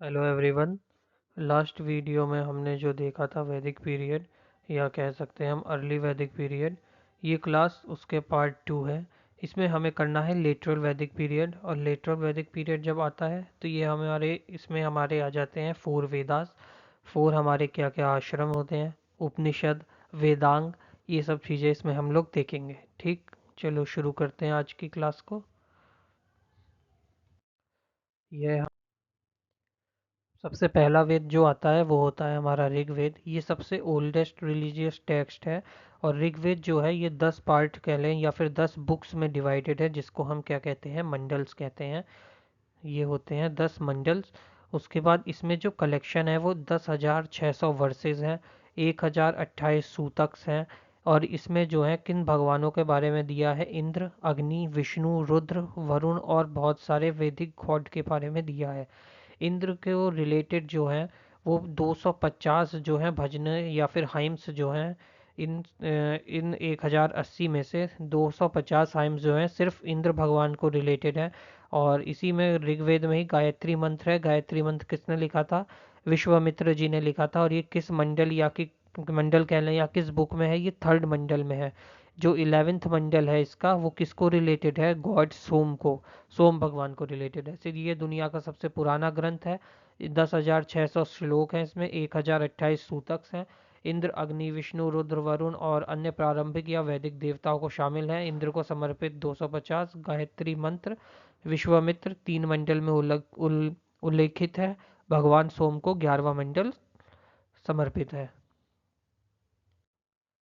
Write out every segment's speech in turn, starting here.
Hello everyone. Last video में हमने जो देखा था वैदिक पीरियड या कह सकते हैं हम अर्ली वैदिक पीरियड। ये क्लास उसके पार्ट 2 है। इसमें हमें करना है लेटरल वैदिक पीरियड, और लेटरल वैदिक पीरियड जब आता है तो ये हमारे इसमें हमारे आ जाते हैं 4 वेदास। 4 हमारे क्या क्या आश्रम होते हैं, उपनिषद, वेदांग, ये सब चीज़ें इसमें हम लोग देखेंगे। ठीक, चलो शुरू करते हैं आज की क्लास को। ये सबसे पहला वेद जो आता है वो होता है हमारा ऋग्वेद। ये सबसे ओल्डेस्ट रिलीजियस टेक्स्ट है। और ऋग्वेद जो है ये 10 पार्ट कह लें या फिर 10 बुक्स में डिवाइडेड है, जिसको हम क्या कहते हैं, मंडल्स कहते हैं। ये होते हैं 10 मंडल्स। उसके बाद इसमें जो कलेक्शन है वो 10,600 वर्सेस हैं, 1,028 सूतक्स हैं। और इसमें जो है किन भगवानों के बारे में दिया है, इंद्र, अग्नि, विष्णु, रुद्र, वरुण और बहुत सारे वैदिक गॉड के बारे में दिया है। इंद्र के वो रिलेटेड जो है वो 250 जो है भजन या फिर हाइम्स जो हैं। इन 1080 में से 250 हाइम्स जो हैं सिर्फ इंद्र भगवान को रिलेटेड है। और इसी में ऋग्वेद में ही गायत्री मंत्र है। गायत्री मंत्र किसने लिखा था? विश्वामित्र जी ने लिखा था। और ये किस मंडल या कि मंडल कह लें या किस बुक में है? ये थर्ड मंडल में है। जो 11th मंडल है इसका वो किसको रिलेटेड है? गॉड सोम को, सोम भगवान को रिलेटेड है। फिर ये दुनिया का सबसे पुराना ग्रंथ है। 10,600 श्लोक हैं इसमें, 1,028 सूतक हैं। इंद्र, अग्नि, विष्णु, रुद्र, वरुण और अन्य प्रारंभिक या वैदिक देवताओं को शामिल है। इंद्र को समर्पित 250 गायत्री मंत्र, विश्वामित्र 3 मंडल में उल्लेखित है। भगवान सोम को 11वां मंडल समर्पित है।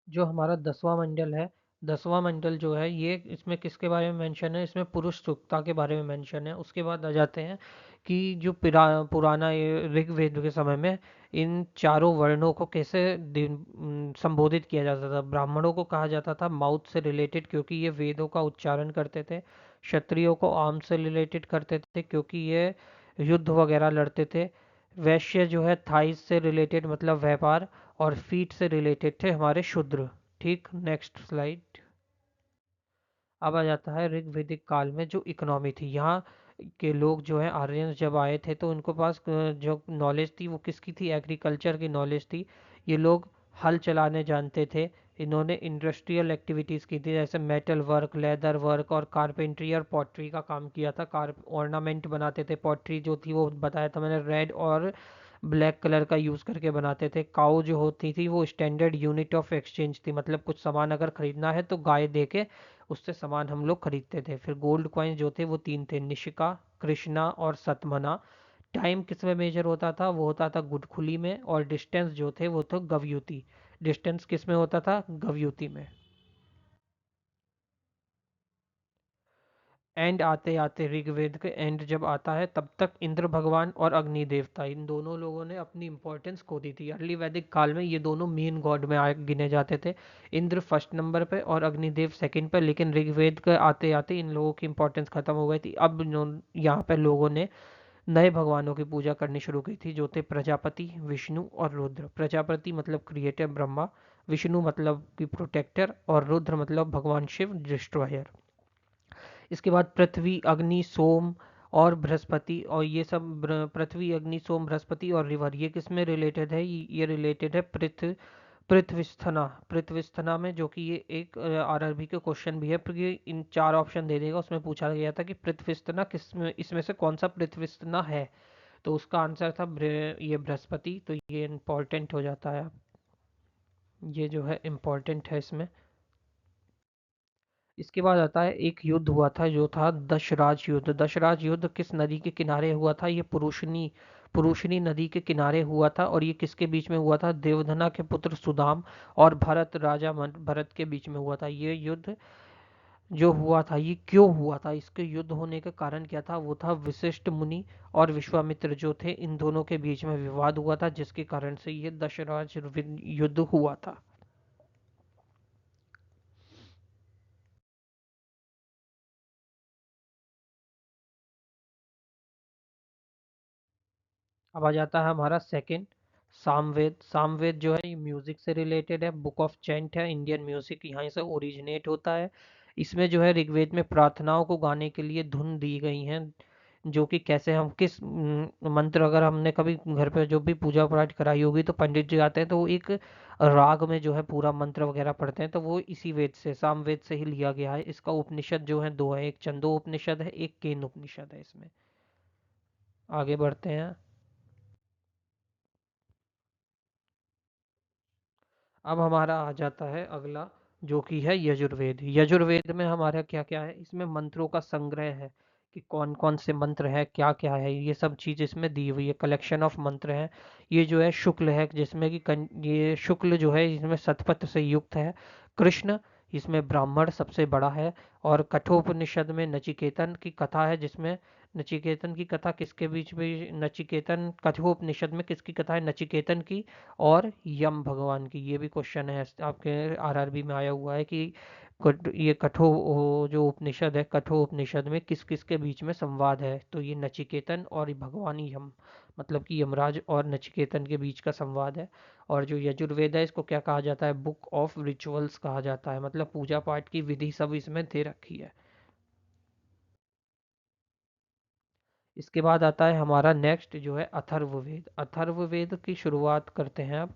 जो हमारा 10वां मंडल है, 10वां मंडल जो है ये इसमें किसके बारे में मेंशन है? इसमें पुरुष सूक्ता के बारे में मेंशन है। उसके बाद आ जाते हैं कि जो पुराना ये ऋग्वेद के समय में इन चारों वर्णों को कैसे संबोधित किया जाता था। ब्राह्मणों को कहा जाता था माउथ से रिलेटेड, क्योंकि ये वेदों का उच्चारण करते थे। क्षत्रियों को आर्म से रिलेटेड करते थे, क्योंकि ये युद्ध वगैरह लड़ते थे। वैश्य जो है थाइस से रिलेटेड, मतलब व्यापार। और फीट से रिलेटेड थे हमारे शूद्र। ठीक, नेक्स्ट स्लाइड। अब आ जाता है ऋग्वेदिक काल में जो इकोनॉमी थी। यहाँ के लोग जो है आर्यन जब आए थे तो उनको पास जो नॉलेज थी वो किसकी थी? एग्रीकल्चर की नॉलेज थी। ये लोग हल चलाने जानते थे। इन्होंने इंडस्ट्रियल एक्टिविटीज़ की थी, जैसे मेटल वर्क, लेदर वर्क और कारपेंट्री और पॉटरी का काम किया था। कार ऑर्नामेंट बनाते थे। पॉटरी जो थी वो बताया था मैंने, रेड और ब्लैक कलर का यूज़ करके बनाते थे। काऊ जो होती थी वो स्टैंडर्ड यूनिट ऑफ एक्सचेंज थी, मतलब कुछ सामान अगर खरीदना है तो गाय दे के उससे सामान हम लोग खरीदते थे। फिर गोल्ड कॉइन जो थे वो 3 थे, निशिका, कृष्णा और सतमना। टाइम किस में मेजर होता था? वो होता था गुडखुली में। और डिस्टेंस जो थे वो तो गवयुति। डिस्टेंस किस में होता था? गवयुति में। एंड आते आते ऋग्वेद के एंड जब आता है तब तक इंद्र भगवान और अग्नि देवता, इन दोनों लोगों ने अपनी इंपॉर्टेंस खो दी थी। अर्ली वैदिक काल में ये दोनों मेन गॉड में गिने जाते थे। इंद्र फर्स्ट नंबर पे और अग्निदेव सेकंड पे। लेकिन ऋग्वेद के आते आते इन लोगों की इंपॉर्टेंस खत्म हो गई थी। अब यहाँ पे लोगों ने नए भगवानों की पूजा करनी शुरू की थी, जो थे प्रजापति, विष्णु और रुद्र। प्रजापति मतलब क्रिएटर ब्रह्मा, विष्णु मतलब कि प्रोटेक्टर, और रुद्र मतलब भगवान शिव डिस्ट्रॉयर। इसके बाद पृथ्वी, अग्नि, सोम और बृहस्पति, और ये सब पृथ्वी, अग्नि, सोम, बृहस्पति और रिवर, ये किस में रिलेटेड है? ये रिलेटेड है पृथ्वीस्थना। पृथ्वीस्थना में, जो कि ये एक आरआरबी के क्वेश्चन भी है, क्योंकि इन 4 ऑप्शन दे देगा। उसमें पूछा गया था कि पृथ्वीस्थना किस में, इसमें से कौन सा पृथ्वीस्थना है? तो उसका आंसर था ये बृहस्पति। तो ये इम्पोर्टेंट हो जाता है। ये जो है इम्पोर्टेंट है इसमें। इसके बाद आता है एक युद्ध हुआ था जो था दशराज युद्ध। दशराज युद्ध किस नदी के किनारे हुआ था? ये पुरुषनी नदी के किनारे हुआ था। और ये किसके बीच में हुआ था? देवधना के पुत्र सुदाम और भरत, राजा भरत के बीच में हुआ था ये युद्ध। जो हुआ था ये क्यों हुआ था? इसके युद्ध होने का कारण क्या था? वो था वशिष्ठ मुनि और विश्वामित्र जो थे, इन दोनों के बीच में विवाद हुआ था, जिसके कारण से ये दशराज युद्ध हुआ था। अब आ जाता है हमारा सेकंड, सामवेद। सामवेद जो है ये म्यूजिक से रिलेटेड है, बुक ऑफ चैंट है। इंडियन म्यूजिक यहाँ से ओरिजिनेट होता है। इसमें जो है ऋग्वेद में प्रार्थनाओं को गाने के लिए धुन दी गई हैं। जो कि कैसे हम किस मंत्र, अगर हमने कभी घर पे जो भी पूजा पाठ कराई होगी तो पंडित जी आते हैं तो वो एक राग में जो है पूरा मंत्र वगैरह पढ़ते हैं, तो वो इसी वेद से, सामवेद से ही लिया गया है। इसका उपनिषद जो है दो है, एक छंदो उपनिषद है, एक केन उपनिषद है इसमें। आगे बढ़ते हैं। अब हमारा आ जाता है अगला, जो कि है यजुर्वेद। यजुर्वेद में हमारा क्या क्या है, इसमें मंत्रों का संग्रह है कि कौन कौन से मंत्र है, क्या क्या है, ये सब चीज़ इसमें दी हुई है, कलेक्शन ऑफ मंत्र है। ये जो है शुक्ल है, जिसमें कि ये शुक्ल जो है इसमें शतपथ से युक्त है। कृष्ण, इसमें ब्राह्मण सबसे बड़ा है। और कठोपनिषद में नचिकेतन की कथा है, जिसमें नचिकेतन की कथा किसके बीच में, नचिकेतन, कठोपनिषद में किसकी कथा है, नचिकेतन की और यम भगवान की। ये भी क्वेश्चन है आपके आरआरबी में आया हुआ है कि ये जो उपनिषद है, कठोपनिषद में किस किस के बीच में संवाद है, तो ये नचिकेतन और ये भगवान यम, मतलब कि यमराज और नचिकेतन के बीच का संवाद है। और जो यजुर्वेद है इसको क्या कहा जाता है, बुक ऑफ रिचुअल्स कहा जाता है, मतलब पूजा पाठ की विधि सब इसमें दे रखी है। इसके बाद आता है हमारा नेक्स्ट जो है अथर्ववेद। अथर्ववेद की शुरुआत करते हैं अब।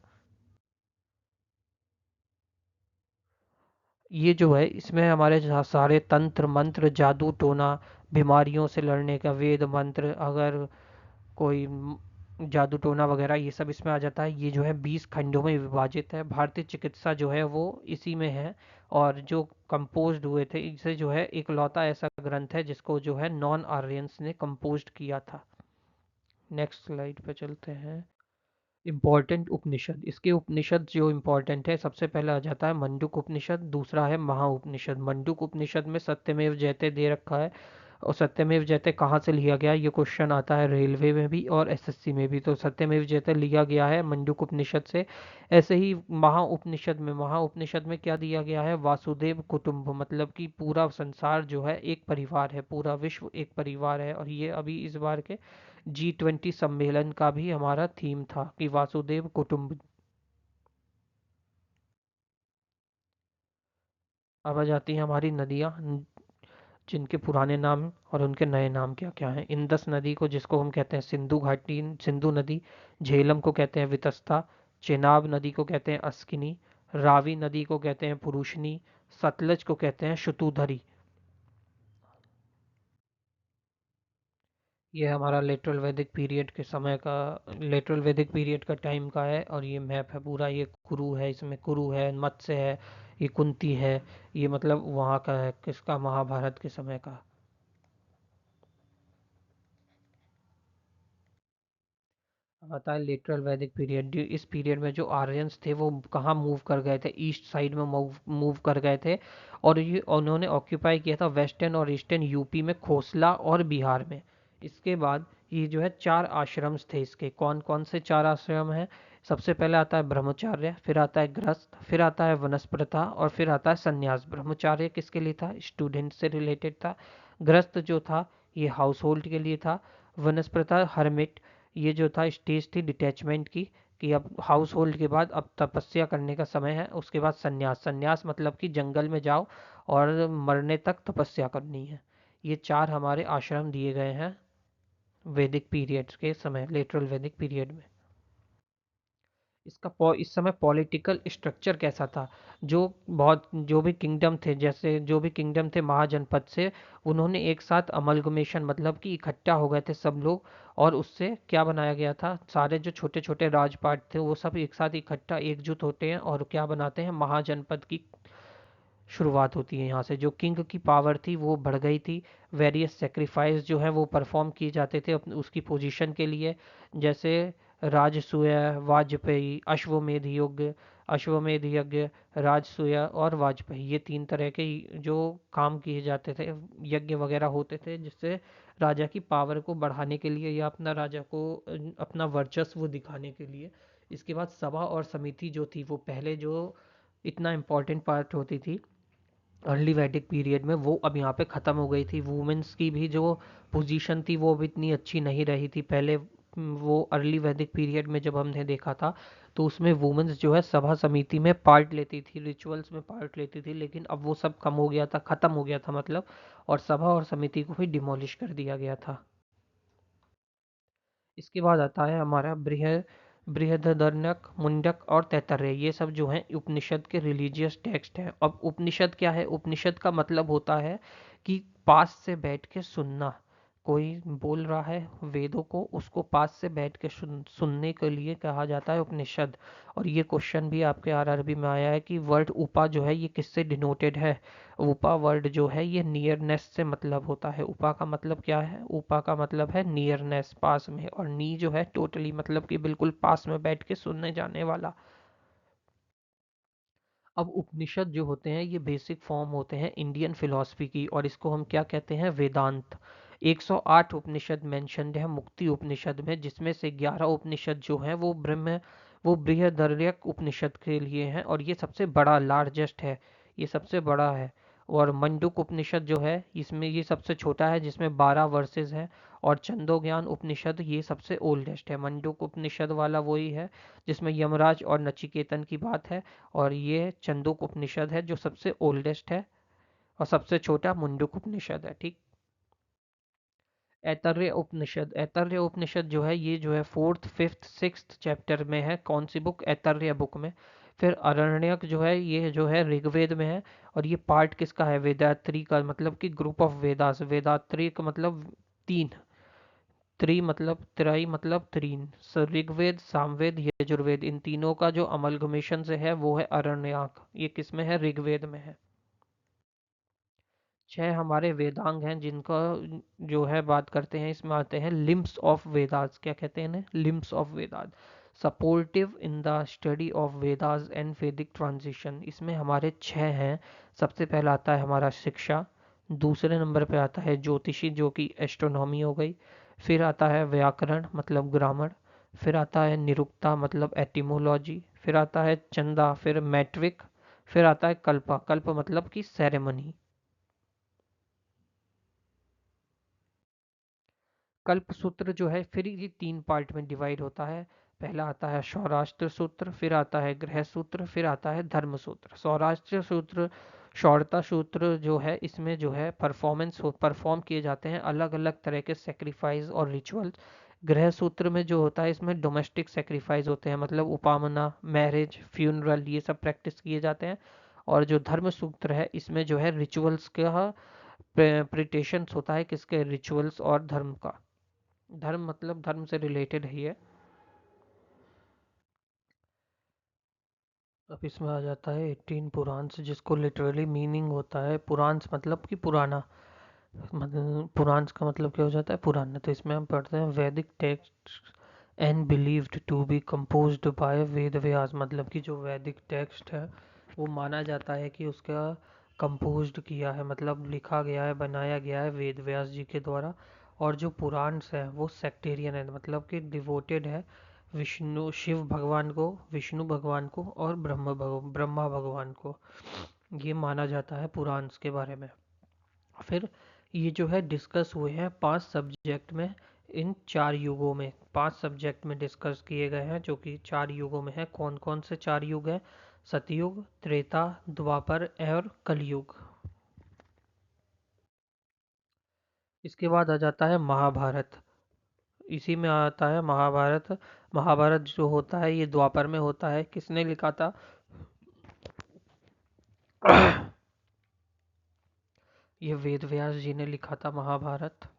ये जो है इसमें हमारे सारे तंत्र मंत्र, जादू टोना, बीमारियों से लड़ने का वेद मंत्र, अगर कोई जादू टोना वगैरह, ये सब इसमें आ जाता है। ये जो है 20 खंडों में विभाजित है। भारतीय चिकित्सा जो है वो इसी में है। और जो कंपोज्ड हुए थे, इसे जो है इकलौता ऐसा ग्रंथ है जिसको जो है नॉन आर्यंस ने कंपोज्ड किया था। नेक्स्ट स्लाइड पे चलते हैं। इम्पोर्टेंट उपनिषद, इसके उपनिषद जो इम्पोर्टेंट है, सबसे पहले आ जाता है मंडूक उपनिषद, दूसरा है महाउपनिषद। मंडूक उपनिषद में सत्यमेव जयते दे रखा है। और सत्यमेव जयते कहाँ से लिया गया, ये क्वेश्चन आता है रेलवे में भी और एसएससी में भी। तो सत्यमेव जयते लिया गया है मंडूक उपनिषद से। ऐसे ही महाउपनिषद में क्या दिया गया है, वासुदेव कुटुंब, मतलब कि पूरा संसार जो है एक परिवार है, पूरा विश्व एक परिवार है। और ये अभी इस बार के G20 सम्मेलन का भी हमारा थीम था कि वासुदेव कुटुंब। अब आ जाती हैं हमारी नदियाँ, जिनके पुराने नाम और उनके नए नाम क्या क्या हैं। इंदस नदी को, जिसको हम कहते हैं सिंधु घाटी, सिंधु नदी। झेलम को कहते हैं वितस्ता। चेनाब नदी को कहते हैं अस्किनी। रावी नदी को कहते हैं पुरुषनी। सतलज को कहते हैं शुतुधरी। ये हमारा लेटरल वैदिक पीरियड के समय का, लेटरल वैदिक पीरियड का टाइम का है। और ये मैप है पूरा, ये कुरु है, इसमें कुरु है, मत्स्य है, ये कुंती है। ये मतलब वहाँ का है, किसका, महाभारत के समय का। आता है लेटरल वैदिक पीरियड। इस पीरियड में जो आर्यंस थे वो कहाँ मूव कर गए थे, ईस्ट साइड में मूव कर गए थे। और ये उन्होंने ऑक्यूपाई किया था वेस्टर्न और ईस्टर्न यूपी में, खोसला और बिहार में। इसके बाद ये जो है चार आश्रम्स थे इसके। कौन कौन से चार आश्रम हैं, सबसे पहले आता है ब्रह्मचार्य, फिर आता है गृहस्थ, फिर आता है वनस्प्रथा और फिर आता है संन्यास। ब्रह्मचार्य किसके लिए था, स्टूडेंट से रिलेटेड था। गृहस्थ जो था ये हाउस होल्ड के लिए था। वनस्प्रथा हर्मिट, ये जो था स्टेज थी डिटैचमेंट की, कि अब हाउस होल्ड के बाद अब तपस्या करने का समय है। उसके बाद संन्यास, संन्यास मतलब कि जंगल में जाओ और मरने तक तपस्या करनी है। ये चार हमारे आश्रम दिए गए हैं वैदिक पीरियड्स के समय, लेटरल वैदिक पीरियड में। इस समय पॉलिटिकल स्ट्रक्चर कैसा था, जो बहुत, जो भी किंगडम थे, जैसे जो भी किंगडम थे महाजनपद से, उन्होंने एक साथ अमलगमेशन, मतलब कि इकट्ठा हो गए थे सब लोग। और उससे क्या बनाया गया था, सारे जो छोटे छोटे राजपाट थे वो सब एक साथ इकट्ठा एकजुट होते हैं और क्या बनाते हैं, महाजनपद की शुरुआत होती है। यहाँ से जो किंग की पावर थी वो बढ़ गई थी। वेरियस सेक्रीफाइस जो है वो परफॉर्म किए जाते थे अपने उसकी पोजीशन के लिए, जैसे राजसूय, वाजपेयी, अश्वमेध यज्ञ, राजसूय और वाजपेयी, ये तीन तरह के जो काम किए जाते थे, यज्ञ वगैरह होते थे, जिससे राजा की पावर को बढ़ाने के लिए या अपना राजा को अपना वर्चस्व दिखाने के लिए। इसके बाद सभा और समिति जो थी वो पहले जो इतना इम्पोर्टेंट पार्ट होती थी अर्ली वैदिक पीरियड में, वो अब यहाँ पे ख़त्म हो गई थी। वुमेन्स की भी जो पोजीशन थी वो अब इतनी अच्छी नहीं रही थी पहले। वो अर्ली वैदिक पीरियड में जब हमने देखा था तो उसमें वुमेन्स जो है सभा समिति में पार्ट लेती थी, रिचुअल्स में पार्ट लेती थी, लेकिन अब वो सब कम हो गया था, ख़त्म हो गया था मतलब। और सभा और समिति को भी डिमोलिश कर दिया गया था। इसके बाद आता है हमारा बृहदारण्यक, मुंडक और तैत्तरीय। ये सब जो हैं उपनिषद के रिलीजियस टेक्स्ट हैं। अब उपनिषद क्या है? उपनिषद का मतलब होता है कि पास से बैठ के सुनना। कोई बोल रहा है वेदों को, उसको पास से बैठ के सुनने के लिए कहा जाता है उपनिषद। और ये क्वेश्चन भी आपके आरआरबी में आया है कि वर्ड उपा जो है ये किससे डिनोटेड है? उपा वर्ड जो है ये नियरनेस से मतलब होता है। उपा का मतलब क्या है? उपा का मतलब है नियरनेस, पास में। और नी जो है टोटली, मतलब कि बिल्कुल पास में बैठ के सुनने जाने वाला। अब उपनिषद जो होते हैं ये बेसिक फॉर्म होते हैं इंडियन फिलॉसफी की, और इसको हम क्या कहते हैं? वेदांत। 108 उपनिषद मेंशन्ड है मुक्ति उपनिषद में, जिसमें से 11 उपनिषद जो हैं वो बृहदारण्यक उपनिषद के लिए हैं, और ये सबसे बड़ा, लार्जेस्ट है। ये सबसे बड़ा है। और मंडूक उपनिषद जो है इसमें ये सबसे छोटा है, जिसमें 12 वर्सेस हैं। और छंदोग्यान उपनिषद ये सबसे ओल्डेस्ट है। मंडूक उपनिषद वाला वही है जिसमें यमराज और नचिकेतन की बात है। और ये चंदोक उपनिषद है जो सबसे ओल्डेस्ट है, और सबसे छोटा मुंडुक उपनिषद है। ठीक। ऐतरेय उपनिषद जो है ये जो है फोर्थ, फिफ्थ, सिक्स्थ चैप्टर में है। कौन सी बुक? ऐतरेय बुक में। फिर अरण्यक जो है ये जो है ऋग्वेद में है। और ये पार्ट किसका है? वेदात्री का, मतलब कि ग्रुप ऑफ वेदास। वेदात्री का मतलब तीन, त्रि मतलब त्रय मतलब तीन। ऋग्वेद, सामवेद, यजुर्वेद, इन तीनों का जो अमलगमेशन से है वो है अरण्यक। ये किसमें है? ऋग्वेद में है। 6 हमारे वेदांग हैं जिनका जो है बात करते हैं। इसमें आते हैं लिम्स ऑफ वेदास। क्या कहते हैं इन्हें? Limbs of Vedas. Supportive in the study of Vedas and वैदिक ट्रांजिशन। इसमें हमारे 6 हैं। सबसे पहला आता है हमारा शिक्षा। दूसरे नंबर पे आता है ज्योतिषी, जो कि एस्ट्रोनॉमी हो गई। फिर आता है व्याकरण, मतलब ग्रामर। फिर आता है निरुक्ता, मतलब एटिमोलॉजी। फिर आता है चंदा, फिर मैट्रिक। फिर आता है कल्पा, कल्प मतलब कि सेरेमनी। कल्प सूत्र जो है फिर ये 3 पार्ट में डिवाइड होता है। पहला आता है सौराष्ट्र सूत्र, फिर आता है गृह सूत्र, फिर आता है धर्म सूत्र। सौराष्ट्र सूत्र, शौर्ता सूत्र जो है इसमें जो है परफॉर्म किए जाते हैं अलग अलग तरह के सेक्रीफाइस और रिचुअल्स। गृह सूत्र में जो होता है इसमें डोमेस्टिक सेक्रीफाइस होते हैं, मतलब उपामना, मैरिज, फ्यूनरल, ये सब प्रैक्टिस किए जाते हैं। और जो धर्म सूत्र है इसमें जो है रिचुअल्स का प्रिटेशंस होता है, किसके? रिचुअल्स और धर्म का। धर्म मतलब धर्म से रिलेटेड है ये। अब इसमें आ जाता है 18 पुराण्स, जिसको लिटरली मीनिंग होता है पुराण्स मतलब कि पुराना। मतलब पुराण्स का मतलब क्या हो जाता है? पुराना। तो इसमें हम पढ़ते हैं वैदिक text and believed to be composed by Ved Vyas. मतलब कि जो वैदिक टेक्स्ट है वो माना जाता है कि उसका कंपोज्ड किया है, मतलब लिखा गया है, बनाया गया है वेद व्यास जी के द्वारा। और जो पुराण्स है वो सेक्टेरियन है, मतलब कि डिवोटेड है विष्णु, शिव भगवान को, विष्णु भगवान को, और ब्रह्मा भगवान को। ये माना जाता है पुराण्स के बारे में। फिर ये जो है डिस्कस हुए हैं 5 सब्जेक्ट में, इन 4 युगों में। 5 सब्जेक्ट में डिस्कस किए गए हैं जो कि 4 युगों में है। कौन कौन से 4 युग हैं? सतयुग, त्रेता, द्वापर और कलयुग। इसके बाद आ जाता है महाभारत। इसी में आता है महाभारत। महाभारत जो होता है ये द्वापर में होता है। किसने लिखा था? ये वेद व्यास जी ने लिखा था महाभारत।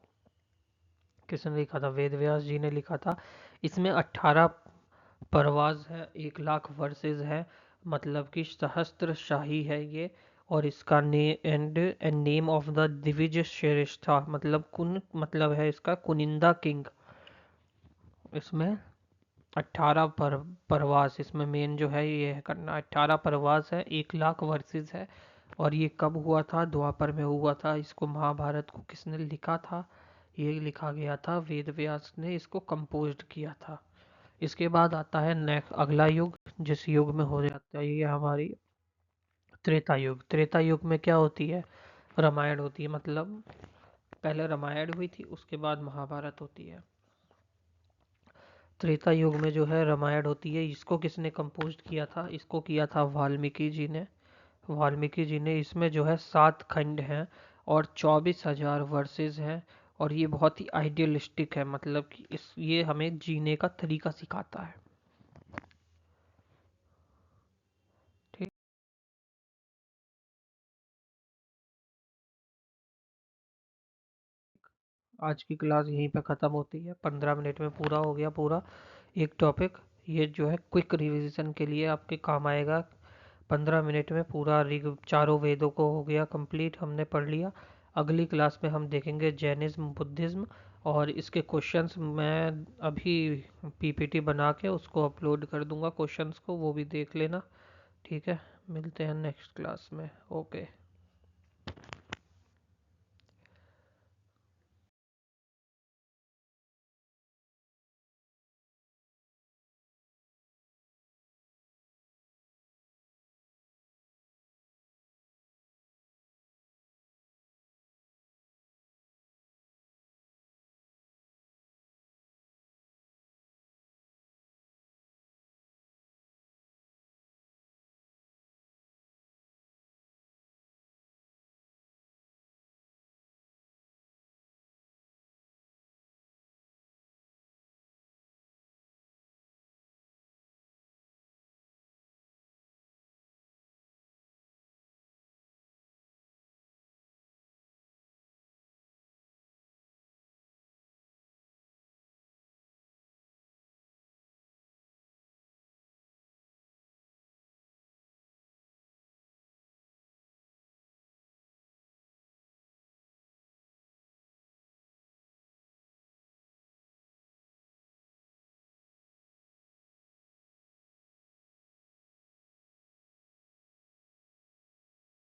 किसने लिखा था? वेद व्यास जी ने लिखा था। इसमें 18 परवाज है, 1 लाख वर्सेस है, मतलब कि सहस्त्र शाही है ये। और इसका नेम ऑफ द दिविज श्रेष्ठा, मतलब कुन, मतलब है इसका कुनिंदा किंग। इसमें 18 परवास, इसमें मेन जो है ये है करना। 18 परवास है, 1 लाख वर्सेस है। और ये कब हुआ था? द्वापर में हुआ था। इसको महाभारत को किसने लिखा था? ये लिखा गया था वेद व्यास ने, इसको कंपोज्ड किया था। इसके बाद आता है नेक्स्ट अगला युग, जिस युग में हो जाता है ये हमारी त्रेता युग। त्रेता युग में क्या होती है? रामायण होती है, मतलब पहले रामायण हुई थी उसके बाद महाभारत होती है। त्रेता युग में जो है रामायण होती है। इसको किसने कंपोज किया था? इसको किया था वाल्मीकि जी ने। वाल्मीकि जी ने। इसमें जो है 7 खंड हैं और 24,000 वर्सेस हैं। और ये बहुत ही आइडियलिस्टिक है, मतलब कि इस ये हमें जीने का तरीका सिखाता है। ठीक। आज की क्लास यहीं पे ख़त्म होती है, 15 मिनट में पूरा हो गया पूरा एक टॉपिक। ये जो है क्विक रिवीजन के लिए आपके काम आएगा। 15 मिनट में पूरा ऋग चारों वेदों को हो गया कंप्लीट, हमने पढ़ लिया। अगली क्लास में हम देखेंगे जैनिज्म बुद्धिज्म, और इसके क्वेश्चंस मैं अभी पीपीटी बना के उसको अपलोड कर दूंगा, क्वेश्चंस को वो भी देख लेना। ठीक है, मिलते हैं नेक्स्ट क्लास में। ओके।